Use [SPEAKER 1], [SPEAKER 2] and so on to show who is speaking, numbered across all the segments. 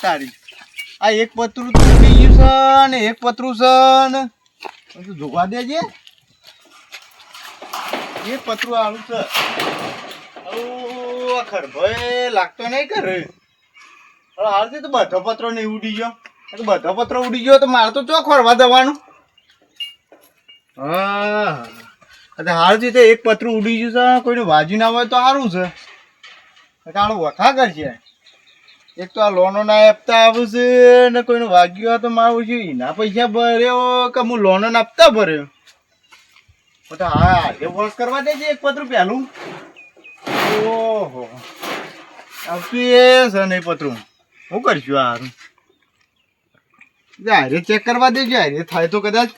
[SPEAKER 1] તારી આ એક પતરું તો ઉડી ગયું છે ને એક પતરું છે ને તું જોવા દેજે એક પતરું આલું છે ખર ભાઈ લાગતો નહીં કરે હાલથી તો બધો પત્રો નહીં ઉડી ગયો બધો પત્રો ઉડી ગયો તો મારે તો ચો ખોરવા જવાનું હા હાલથી તો એક પતરું ઉડી ગયું છે કોઈને વાજી ના હોય તો સારું છે કાળું વખા કરશે એક તો આ લોનો ના આપતા આવે છે ને કોઈને વાગ્યું હોય તો મારું છે એના પૈસા ભર્યો કે હું લોનો ના આપતા ભર્યો તો હા એ વોશ કરવા દેજે એક પતરું પહેલું ઓહો આવતું એ છે નહીં પતરું હું કરશું આ હારું હારે ચેક કરવા દેજો હારે થાય તો કદાચ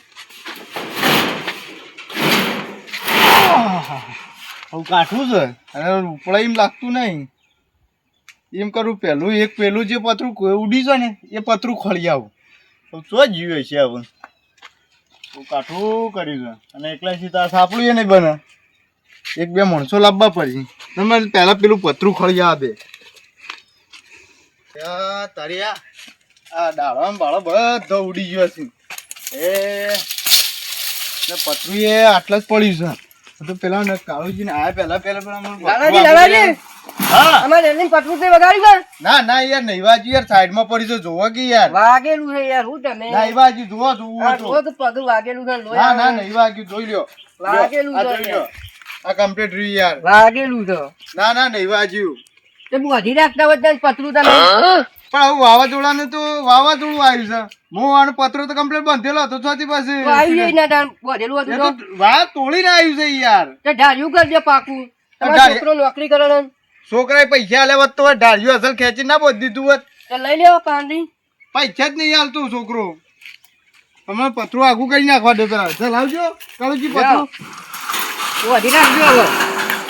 [SPEAKER 1] હું કાઠું છે અને ઉપડા એમ લાગતું નહીં એમ કરું પેલું જે પતરું ઉડી છે ને એ પતરું ખોલી આવું ચો જીવે છે હવે હું કાઠું કર્યું છે અને એકલા સીતા સાપડું એ નહીં બને એક બે માણસો લાવવા પડી તમે પહેલા પેલું પતરું ખોલી આવા દે તારી આ ડાળા બાળો બધો ઉડી ગયો છે એ પતરું એ આટલા જ પડ્યું છે તો પેલા કાળુજી ને આયા પેલા ના ના યાર નહીં વાજુ યાર સાઈડ માં પડી તો જોવા કે યાર
[SPEAKER 2] વાગેલું છે યાર હું તમે
[SPEAKER 1] નહીં વાજુ જોવા જોવું
[SPEAKER 2] તો પગ વાગેલું છે
[SPEAKER 1] ના ના નહીં વાગ્યું જોઈ લ્યો
[SPEAKER 2] વાગેલું છે
[SPEAKER 1] આ કમ્પ્લીટ રહ્યું યાર
[SPEAKER 2] વાગેલું છે
[SPEAKER 1] ના ના નહીં વાજ્યું
[SPEAKER 2] તે બધી રાખતા હોય પતરું તમે
[SPEAKER 1] પણ આવું વાવાઝોડાનું તો વાવાઝોડું આવ્યું છે હું આનો પત્રો તો કમ્પ્લીટ બંધેલો હતો ચોથી પાસે વાત તોડીને આવ્યું છે યાર
[SPEAKER 2] ઢાળ્યું કરજે પાકું તમારો છોકરો નોકરી કરે
[SPEAKER 1] છોકરાએ પૈસા લેવા તો ઢાળ્યું અસલ ખેંચી ના બોધ દીધું હોત
[SPEAKER 2] લઈ લેવા પાંડી
[SPEAKER 1] પૈસા જ નહીં હાલતું છોકરો તમે પતરું આગું કરી નાખવા દે પેલા ચાલ આવજો કાળુજી પતરું
[SPEAKER 2] વધી રાખજો હવે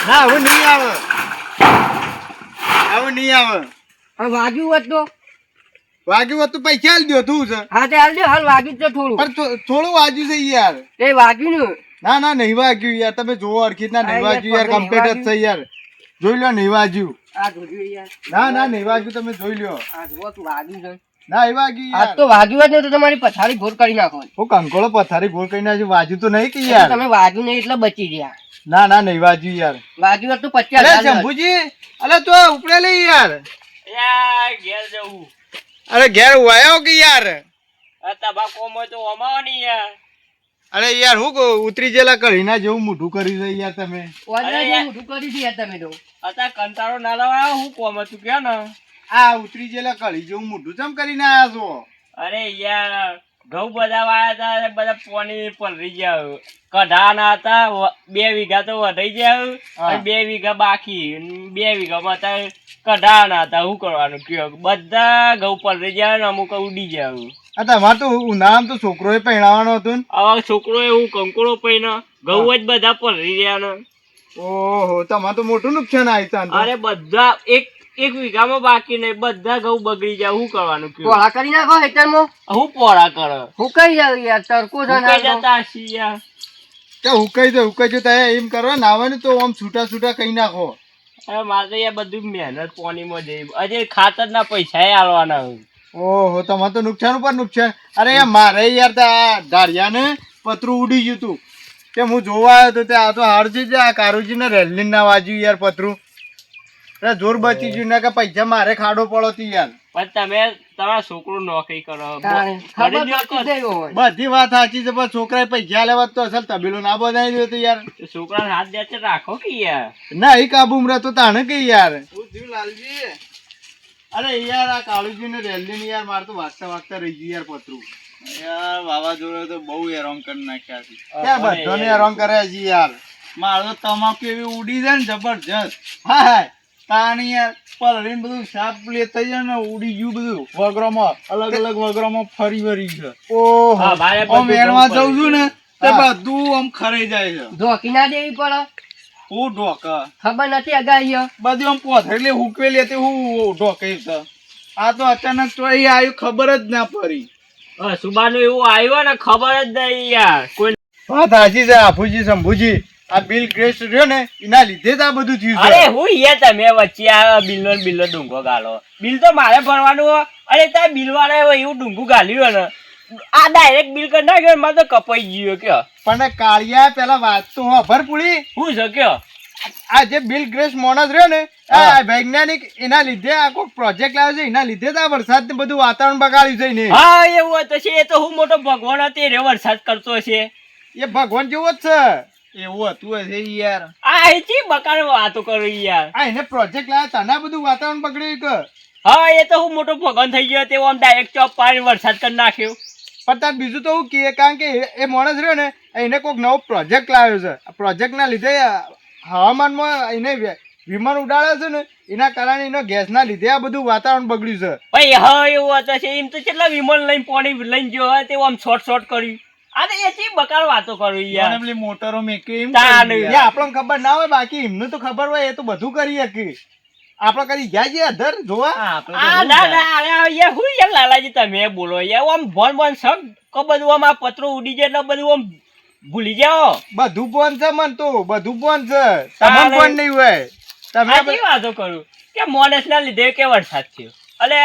[SPEAKER 1] ના હવે નહીં આવે હવે નહીં આવે
[SPEAKER 2] વાગ્યું હોત તો
[SPEAKER 1] વાગ્યું હોત તો પૈસા હાલ દો તું છે
[SPEAKER 2] હા તે હાલ દે હાલ વાગ્યું છે થોડું
[SPEAKER 1] પણ થોડું વાગ્યું છે યાર
[SPEAKER 2] તે વાગ્યું ને
[SPEAKER 1] ના ના નહીં વાગ્યું યાર તમે જોવો અરખી ના નહીં વાગ્યું યાર કમ્પ્લીટ જ છે યાર જોઈ લો નહીં વાગ્યું
[SPEAKER 2] આ જોયું યાર
[SPEAKER 1] ના ના નહીં વાગ્યું તમે જોઈ લો
[SPEAKER 2] આ જો તું વાગ્યું છે
[SPEAKER 1] ના એ વાગ્યું યાર
[SPEAKER 2] આ તો વાગ્યું જ નહીં તો તમારી પથારી ઘોર કરી નાખો
[SPEAKER 1] હું કંકોળો પથારી ગોળ કરી નાખ્યું વાગ્યું તો નહીં કે યાર
[SPEAKER 2] તમે વાગ્યું નહીં એટલે બચી ગયા
[SPEAKER 1] ના ના નહીં વાગ્યું યાર
[SPEAKER 2] વાગ્યું હોત તો 50,000
[SPEAKER 1] શંભુજી અલે તો ઉપડે લઈ યાર
[SPEAKER 2] ઘેર જવું
[SPEAKER 1] અરે ઘેર વાયો કે યાર
[SPEAKER 2] તબાકો માં તો અમાવાની યાર
[SPEAKER 1] અરે યાર હું ઉતરી જેલા કઢીના જેવું મોઢું કર્યું છે યાર તમે
[SPEAKER 2] મોઢું કરી દીધા તમે તો અત્યારે કંટાળો ના લાવા હું કોમ હતું કે ને
[SPEAKER 1] આ ઉતરી જેલા કઢી જેવું મોઢું ચમ કરીને આયા છો
[SPEAKER 2] અરે યાર ઘઉં બધા વાયા હતા બધા પાણી પલરી ગયા કઢાના હતા 2 વીઘા તો વઢાઈ ગયા અને 2 વીઘા બાકી 2 વીઘામાં હતા કઢાના હતા શું કરવાનું કયો બધા ઘઉં પલરી ગયા ને અમુક ઉડી ગયા
[SPEAKER 1] તમારે તો નામ તો છોકરો પહેણાવાનો હતો ને
[SPEAKER 2] હવે છોકરો એવું કંકોળો પહેણા ઘઉં જ બધા પલરી ગયા ને
[SPEAKER 1] ઓહો તમારે તો મોટું નુકસાન આવ્યું
[SPEAKER 2] અરે બધા એક વીઘામાં બાકી નહીં બધા ઘઉં બગડી જાય શું કરવાનું પોળા કરી નાખો હેતરમાં હું પોળા કરે હું કઈ જાવ યાર તડકો જતા હશી યાર
[SPEAKER 1] કે હુકાઈ જો તારે એમ કરવા ના આવે ને તો આમ છૂટા છૂટા કઈ નાખો
[SPEAKER 2] અરે મારે તો યાર બધું મહેનત પાણીમાં જઈ અજે ખાતર ના પૈસા આલવાના
[SPEAKER 1] ઓહો તમારે તો નુકસાન ઉપર નુકસાન અરે યાર મારે યાર ધારિયા ને પતરું ઉડી ગયું તું કે હું જોવા આવ્યો તો આ તો હારજી છે આ કારુજી ને રેલની ના વાજ્યું યાર પતરું જોર બચી ગયું ને કે પૈસા મારે ખાડો પડો તી યાર
[SPEAKER 2] પણ તમે તમારા છોકરો નોકરી કરો
[SPEAKER 1] બધી વાત સાચી છે પણ છોકરાએ પૈસા લેવા તો અસલ તબેલો ના બનાવી દો તો યાર
[SPEAKER 2] છોકરા હાથ દે રાખો કે યાર
[SPEAKER 1] ના એ કાબુમાં તો તાણે કે યાર લાલજી અરે યાર આ કાળુજી ને રેલની યાર મારે તો વાગતા રહી ગયું યાર પતરું યાર વાવાઝોડે તો બહુ હેરાન કરી નાખ્યા છે યાર બધાને હેરાન કરે છે યાર મારે તો તમાકુ એવી ઉડી જાય ને જબરજસ્ત હા તાણી યાર પલરીને બધું સાપ લે થઈ જાય ને ઉડી ગયું બધું વગરોમાં અલગ અલગ વગરોમાં ફરી વરી છે ઓહો આમ એડમાં જઉં છું ને તે બધું આમ ખરાઈ જાય છે
[SPEAKER 2] ધોકી ના દેવી પડે
[SPEAKER 1] હું ઢોકા
[SPEAKER 2] ખબર નથી અગાઈ
[SPEAKER 1] બધું આમ પોથરેલી હુકવેલી હતી હું ઢોકી છે આ તો અચાનક તો અહીં આવ્યું ખબર જ ના પડી સુબાનું એવું આવ્યું ને ખબર જ નહીં યાર કોઈ વાત સાચી છે આફુજી શંભુજી આ બિલ ગેટ્સ રહ્યો ને એના લીધે જ આ બધું થયું
[SPEAKER 2] અરે
[SPEAKER 1] છે.
[SPEAKER 2] હું યાર તમે વચ્ચે આ બિલ ડુંગો ગાલો. બિલ તો મારે ભરવાનું હોય. અરે તાર બિલ વાળા એવું ડુંગું ગાલ્યું ને આ ડાયરેક્ટ બિલ કરી નાખ્યો મારે તો કપાઈ ગયો કયો.
[SPEAKER 1] પણ કાળિયા પેલા વાત તો ખબર પૂરી.
[SPEAKER 2] હું છે કયો.
[SPEAKER 1] આ જે બિલ ગ્રેસ માણસ રહ્યો ને આ વૈજ્ઞાનિક એના લીધે આ કોઈ પ્રોજેક્ટ લાવ્યો છે એના લીધે જ આ વરસાદ ને બધું વાતાવરણ બગાડ્યું છે ને.
[SPEAKER 2] હા એવું હતો છે. એ તો હું મોટો ભગવાન હતો રે વરસાદ કરતો છે.
[SPEAKER 1] એ ભગવાન જેવો જ છે. એવું હતું હશે યાર.
[SPEAKER 2] આ અહીંથી બકાર વાતો કરો યાર.
[SPEAKER 1] આ એને પ્રોજેક્ટ લાવ્યા તને બધું વાતાવરણ બગડ્યું કે.
[SPEAKER 2] હા એ તો હું મોટો ભગવાન થઈ ગયો તે આમ ડાયરેક્ટ ચોપ પાડીને વરસાદ કરી નાખ્યો.
[SPEAKER 1] પણ તાર બીજું તો હું કહે કારણ કે એ માણસ રહ્યો ને એને કોઈક નવો પ્રોજેક્ટ લાવ્યો છે. આ પ્રોજેક્ટના લીધે હવામાનમાં એને વિમાન ઉડાડે છે ને એના કારણે એનો ગેસના લીધે આ બધું વાતાવરણ બગડ્યું છે.
[SPEAKER 2] ભાઈ હા એવું હતું છે. એમ તો કેટલા વિમાન લઈને પાણી લઈને ગયો હોય તે આમ શોર્ટ કર્યું. આ તો એથી બકાર વાતો કરો યાર.
[SPEAKER 1] મોટરો મેકે એમ
[SPEAKER 2] તાન.
[SPEAKER 1] એ આપણને ખબર ના હોય બાકી એમને તો ખબર હોય એ તો બધું કરી શકે. આપણે કરી ગયા છીએ અધર જોવા.
[SPEAKER 2] આ ના ના અરે યાર હું યાર લાલાજી તમે બોલો યાર આમ ભણ સબ કો બધું આમ આ પત્રો ઉડી જાય એટલે બધું આમ ભૂલી જાઓ.
[SPEAKER 1] બધું ફોન છે મન તો બધું ફોન છે. તમને ફોન નહીં હોય તમે
[SPEAKER 2] આટલી વાતો કરું કે મોનસ ના લીધે કે વરસાદ થયો. અલે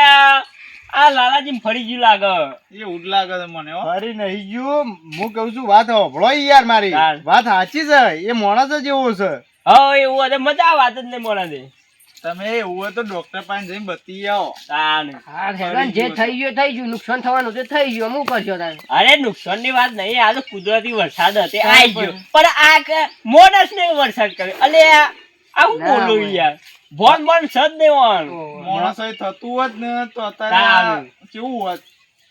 [SPEAKER 2] આ લાલાજી ફરી ગયું લાગે.
[SPEAKER 1] એવું જ લાગે છે મને. ફરી નહીં ગયું. હું કહું છું વાત હોભળો યાર મારી વાત સાચી છે. એ માણસ જ એવો છે.
[SPEAKER 2] હા એવું હતું મજા વાત જ નહીં મોણા.
[SPEAKER 1] તમે એવું હોય તો ડોક્ટર પાસે જઈને બતી આવો.
[SPEAKER 3] જે થઈ ગયું થઈ ગયું. નુકસાન થવાનું તે થઈ ગયું. હું કરશો તારે?
[SPEAKER 2] અરે નુકસાન ની વાત નહીં. આ તો કુદરતી વરસાદ હતો આવી ગયો. પણ આ મોનસ ને વરસાદ કર્યો. અલે આવું બોલું યાર. ભણ સદ દેવાનું
[SPEAKER 1] માણસ થતું હોત ને તો અત્યારે કેવું હોત.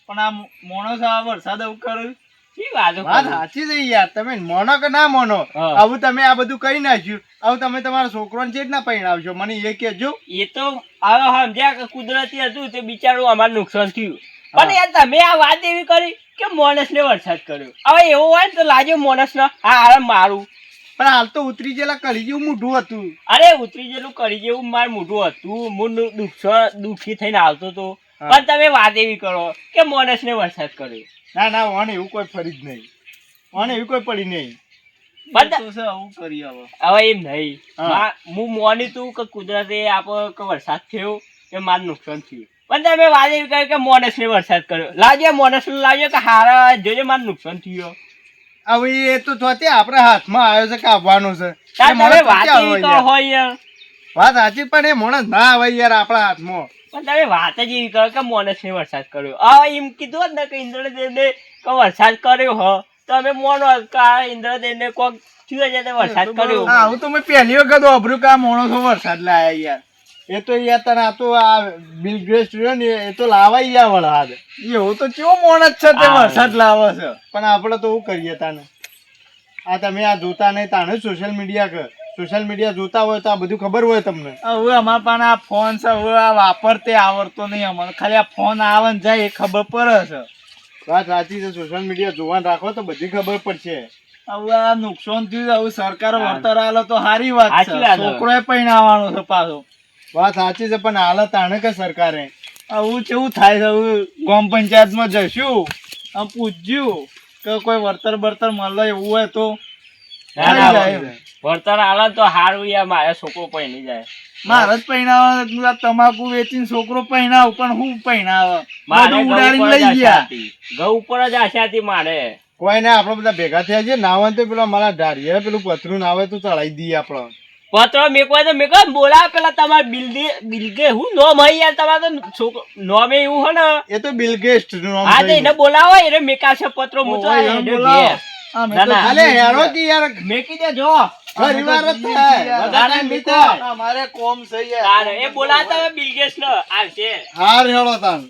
[SPEAKER 1] પણ આ માણસ આ વરસાદ આવું કર્યું. વાત સાચી છે યાર. તમે મોનો કે ના મોનો આવું તમે આ બધું કરી નાખ્યું. આવું તમે તમારા છોકરાને છે જ ના પૈણાવશો મને એ કહેજો.
[SPEAKER 2] એ તો હવે સમજ્યા કુદરતી હતું તે બિચારું અમારું નુકસાન થયું. પણ યાર તમે આ વાત એવી કરી કે મોનસ ને વરસાદ કર્યો. હવે એવું હોય ને તો લાજો મોનસ ને હા મારું.
[SPEAKER 1] પણ હાલ તો ઉતરી ગયેલા કરી જેવું મોઢું હતું.
[SPEAKER 2] અરે ઉતરી ગયેલું કરી જેવું મારું મોઢું હતું. હું દુઃખી થઈને આવતો હતો. પણ તમે વાત એવી કરો કે મોનસ ને વરસાદ કર્યો.
[SPEAKER 1] ના ના ઓને એવું કોઈ ફરી જ નહીં. ઓને એવું કોઈ પડી નહીં.
[SPEAKER 2] હવે એમ નહીં. હું મોની તું કે કુદરતે આપો કે વરસાદ થયો કે મારું નુકસાન થયું. પણ તમે વાત એવી કરી કે મોનસ ને વરસાદ કર્યો. લાવજો મોનસ ને લાવજો કે હારા જોજો મારું નુકસાન થયું.
[SPEAKER 1] હવે એ તો જોતે આપણા હાથમાં આવ્યો છે કાપવાનો છે.
[SPEAKER 2] તમે વાત એવી કરો હોય
[SPEAKER 1] વાત સાચી પણ એ માણસ ના આવે યાર આપણા હાથમાં.
[SPEAKER 2] પણ તમે વાત જ એવી કરો કે મોનસ ને વરસાદ કર્યો. હવે એમ કીધું ને કે ઇન્દ્રદેવ ને વરસાદ કર્યો હો તો અમે મોનો ઇન્દ્રદેવ ને કોક વરસાદ કર્યો.
[SPEAKER 1] હા હું તો મેં પહેલી વખત વાપર્યું કે આ માણસો વરસાદ લાયા યાર. એ તો યાર તને આ તો આ બિલ ગેટ્સ રહ્યો ને એ તો લાવાઈ ગયા વરસાદ. એવું તો કેવો માણસ છે તે વરસાદ લાવે છે. પણ આપણે તો શું કરીએ તાને. આ તમે આ જોતા નહીં તાને સોશિયલ મીડિયા કર. સોશિયલ મીડિયા જોતા હોય તો આ બધું ખબર હોય તમને. હવે અમારા પાસે આ ફોન છે. હવે આ વાપરતે આવડતો નહીં અમારે. ખાલી આ ફોન આવે ને જાય એ ખબર પડે છે. વાત સાચી છે. સોશિયલ મીડિયા જોવાનું રાખો તો બધી ખબર પડશે. હવે આ નુકસાન થયું. હવે સરકાર વળતર આલે તો સારી વાત છે. છોકરો પૈણાવાનો છે પાછો. વાત સાચી છે પણ હાલત આને કે સરકારે આવું કેવું થાય છે. હવે ગામ પંચાયતમાં જશું આમ પૂછ્યું કે કોઈ વળતર મળે એવું હોય તો
[SPEAKER 2] વળતર આલે તો હારું યાર. મારે છોકરો પૈણી જાય.
[SPEAKER 1] મારે જ પૈણાવ. તમાકુ વેચીને છોકરો પૈણાવ પણ હું પૈણાવ બધું ઉડાડીને લઈ ગયા.
[SPEAKER 2] ઘઉં ઉપર જ આશા હતી મારે.
[SPEAKER 1] કોઈ ને આપડે બધા ભેગા થયા છે. નાવા તો પેલા મારા ઢાળીએ પેલું પથરું નાવે તો ચડાવી દઈએ આપડે.
[SPEAKER 2] પત્રો મેકવા તો મેકો બોલા પેલા તમારે બિલગે હું નોમ હઈ યાર. તમારે તો છોકરો નોમે એવું હે ને
[SPEAKER 1] એ તો બિલગેસ્ટ નું
[SPEAKER 2] હા તો એને બોલાવો એને મેકાશે પત્રો મૂકો મેકી દેજો.
[SPEAKER 1] અમારે કોમ છે યાર.
[SPEAKER 2] એ બોલાતા બિલગેસ્ટ ને આવશે.
[SPEAKER 1] હાર હેળો તાન